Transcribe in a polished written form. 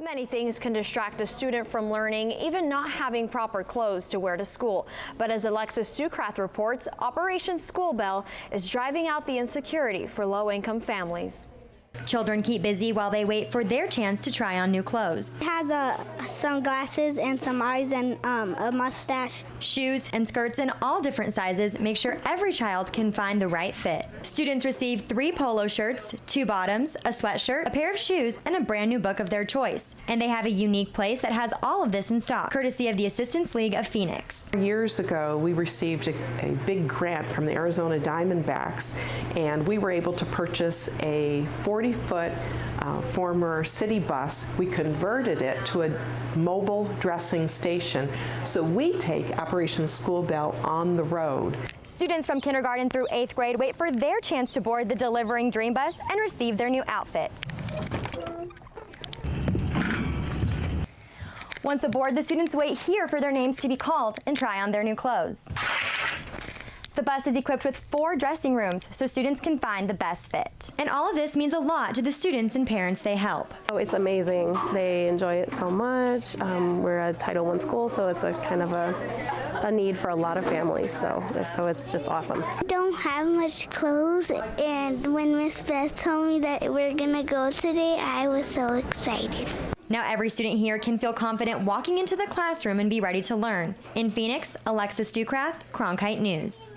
Many things can distract a student from learning, even not having proper clothes to wear to school. But as Alexa Stueckrath reports, Operation School Bell is driving out the insecurity for low-income families. Children keep busy while they wait for their chance to try on new clothes. It has some glasses and some eyes and a mustache. Shoes and skirts in all different sizes make sure every child can find the right fit. Students receive 3 polo shirts, 2 bottoms, a sweatshirt, a pair of shoes, and a brand new book of their choice. And they have a unique place that has all of this in stock, courtesy of the Assistance League of Phoenix. Years ago, we received a big grant from the Arizona Diamondbacks, and we were able to purchase a 40-foot former city bus. We converted it to a mobile dressing station, so we take Operation School Bell on the road. Students from kindergarten through 8th grade wait for their chance to board the Delivering Dream Bus and receive their new outfits. Once aboard, the students wait here for their names to be called and try on their new clothes. The bus is equipped with 4 dressing rooms so students can find the best fit. And all of this means a lot to the students and parents they help. Oh, it's amazing. They enjoy it so much. We're a Title I school, so it's a kind of a need for a lot of families, so it's just awesome. I don't have much clothes, and when Miss Beth told me that we're gonna go today, I was so excited. Now every student here can feel confident walking into the classroom and be ready to learn. In Phoenix, Alexa Stueckrath, Cronkite News.